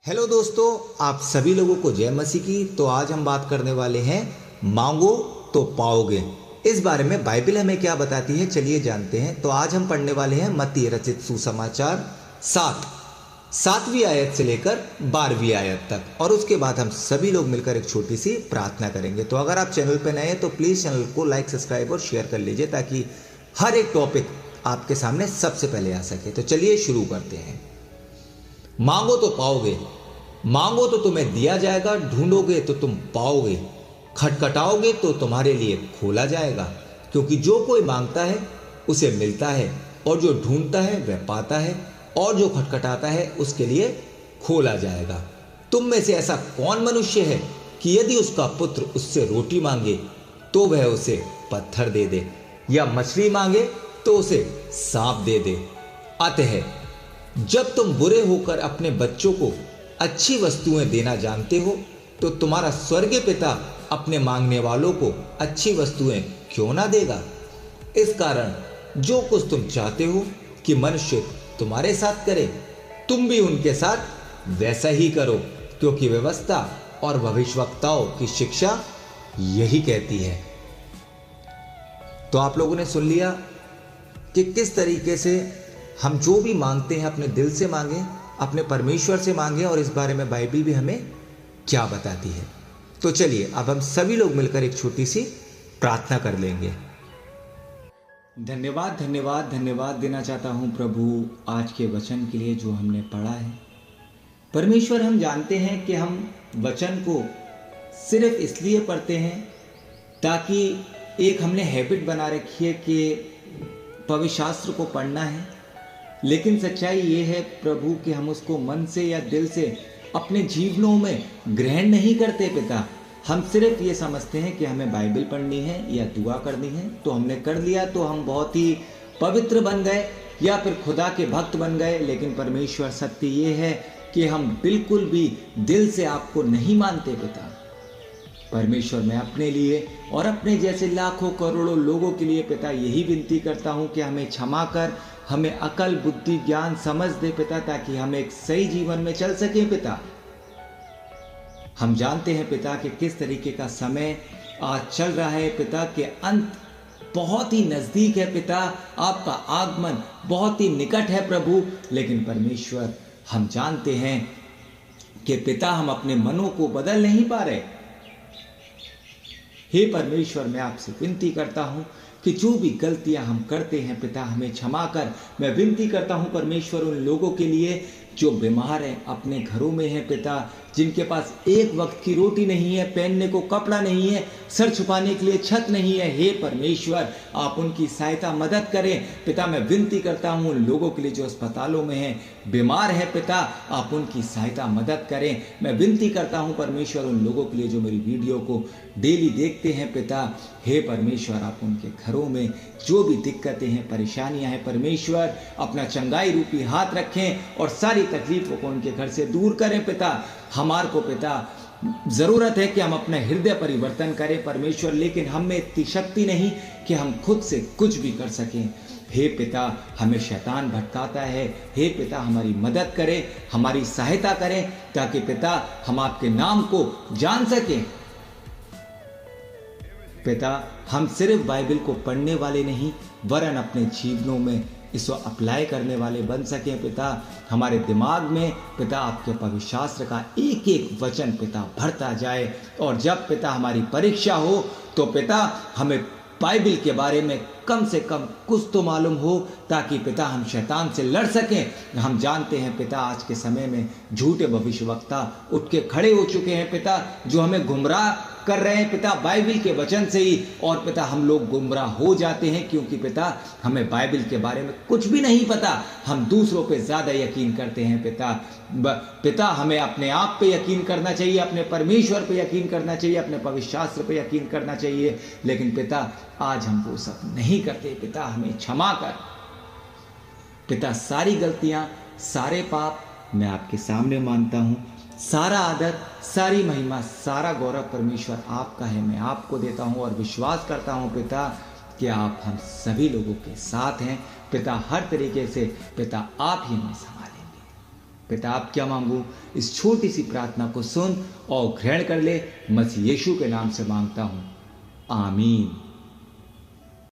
Hello दोस्तों, आप सभी लोगों को जय मसीह की। तो आज हम बात करने वाले हैं मांगो तो पाओगे। इस बारे में बाइबल हमें क्या बताती है, चलिए जानते हैं। तो आज हम पढ़ने वाले हैं मत्ती रचित सुसमाचार 7वीं आयत से लेकर 12वीं आयत तक, और उसके बाद हम सभी लोग मिलकर एक छोटी सी प्रार्थना करेंगे। तो अगर आप चैनल पर नए हैं तो प्लीज़ चैनल को लाइक, सब्सक्राइब और शेयर कर लीजिए ताकि हर एक टॉपिक आपके सामने सबसे पहले आ सके। तो चलिए शुरू करते हैं। मांगो तो पाओगे, मांगो तो तुम्हें दिया जाएगा, ढूंढोगे तो तुम पाओगे, खटखटाओगे तो तुम्हारे लिए खोला जाएगा। क्योंकि जो कोई मांगता है उसे मिलता है, और जो ढूंढता है वह पाता है, और जो खटखटाता है उसके लिए खोला जाएगा। तुम में से ऐसा कौन मनुष्य है कि यदि उसका पुत्र उससे रोटी मांगे तो वह उसे पत्थर दे दे, या मछली मांगे तो उसे सांप दे दे। अतः जब तुम बुरे होकर अपने बच्चों को अच्छी वस्तुएं देना जानते हो, तो तुम्हारा स्वर्गीय पिता अपने मांगने वालों को अच्छी वस्तुएं क्यों ना देगा। इस कारण जो कुछ तुम चाहते हो कि मनुष्य तुम्हारे साथ करे, तुम भी उनके साथ वैसा ही करो, क्योंकि व्यवस्था और भविष्यवक्ताओं की शिक्षा यही कहती है। तो आप लोगों ने सुन लिया कि किस तरीके से हम जो भी मांगते हैं अपने दिल से मांगे, अपने परमेश्वर से मांगे, और इस बारे में बाइबल भी हमें क्या बताती है। तो चलिए अब हम सभी लोग मिलकर एक छोटी सी प्रार्थना कर लेंगे। धन्यवाद धन्यवाद धन्यवाद देना चाहता हूँ प्रभु आज के वचन के लिए जो हमने पढ़ा है। परमेश्वर, हम जानते हैं कि हम वचन को सिर्फ इसलिए पढ़ते हैं ताकि एक हमने हैबिट बना रखी है कि पवित्र शास्त्र को पढ़ना है, लेकिन सच्चाई ये है प्रभु कि हम उसको मन से या दिल से अपने जीवनों में ग्रहण नहीं करते। पिता, हम सिर्फ ये समझते हैं कि हमें बाइबल पढ़नी है या दुआ करनी है, तो हमने कर लिया तो हम बहुत ही पवित्र बन गए या फिर खुदा के भक्त बन गए। लेकिन परमेश्वर, सत्य ये है कि हम बिल्कुल भी दिल से आपको नहीं मानते। पिता परमेश्वर, मैं अपने लिए और अपने जैसे लाखों करोड़ों लोगों के लिए पिता यही विनती करता हूँ कि हमें क्षमा कर, हमें अकल, बुद्धि, ज्ञान, समझ दे पिता, ताकि हम एक सही जीवन में चल सकें। पिता, हम जानते हैं पिता कि किस तरीके का समय आज चल रहा है पिता, के अंत बहुत ही नजदीक है पिता, आपका आगमन बहुत ही निकट है प्रभु। लेकिन परमेश्वर, हम जानते हैं कि पिता हम अपने मनों को बदल नहीं पा रहे। हे परमेश्वर, मैं आपसे विनती करता हूं कि जो भी गलतियां हम करते हैं पिता, हमें क्षमा कर। मैं विनती करता हूं परमेश्वर उन लोगों के लिए जो बीमार हैं, अपने घरों में हैं पिता, जिनके पास एक वक्त की रोटी नहीं है, पहनने को कपड़ा नहीं है, सर छुपाने के लिए छत नहीं है। हे परमेश्वर, आप उनकी सहायता मदद करें पिता। मैं विनती करता हूं उन लोगों के लिए जो अस्पतालों में हैं, बीमार है पिता, आप उनकी सहायता मदद करें। मैं विनती करता हूं परमेश्वर उन लोगों के लिए जो मेरी वीडियो को डेली देखते हैं पिता। हे परमेश्वर, आप उनके घरों में जो भी दिक्कतें हैं, परेशानियां हैं, परमेश्वर अपना चंगाई रूपी हाथ रखें और सारी तकलीफों को उनके घर से दूर करें पिता। हमारे को पिता जरूरत है कि हम अपना हृदय परिवर्तन करें परमेश्वर, लेकिन हम में इतनी शक्ति नहीं कि हम खुद से कुछ भी कर सकें। हे पिता, हमें शैतान भटकाता है। हे पिता, हमारी मदद करें, हमारी सहायता करें, ताकि पिता हम आपके नाम को जान सकें। पिता, हम सिर्फ बाइबल को पढ़ने वाले नहीं, वरन अपने जीवनों में इसको अप्लाई करने वाले बन सकें पिता। हमारे दिमाग में पिता आपके पवित्र शास्त्र का एक एक वचन पिता भरता जाए, और जब पिता हमारी परीक्षा हो तो पिता हमें बाइबल के बारे में कम से कम कुछ तो मालूम हो, ताकि पिता हम शैतान से लड़ सकें। हम जानते हैं पिता आज के समय में झूठे भविष्यवक्ता उठ के खड़े हो चुके हैं पिता, जो हमें गुमराह कर रहे हैं पिता बाइबल के वचन से ही, और पिता हम लोग गुमराह हो जाते हैं क्योंकि पिता हमें बाइबल के बारे में कुछ भी नहीं पता। हम दूसरों पे ज़्यादा यकीन करते हैं पिता। पिता हमें अपने आप पे यकीन करना चाहिए, अपने परमेश्वर पे यकीन करना चाहिए, अपने पवित्र शास्त्र पे यकीन करना चाहिए। लेकिन पिता आज हम वो सब नहीं करते पिता, हमें क्षमा कर पिता। सारी गलतियाँ, सारे पाप मैं आपके सामने मानता हूँ। सारा आदर, सारी महिमा, सारा गौरव परमेश्वर आपका है। मैं आपको देता हूँ और विश्वास करता हूँ पिता कि आप हम सभी लोगों के साथ हैं पिता। हर तरीके से पिता आप ही हमें संभालेंगे। पिता आप क्या मांगू, इस छोटी सी प्रार्थना को सुन और ग्रहण कर ले। मसीह यीशु के नाम से मांगता हूँ, आमीन।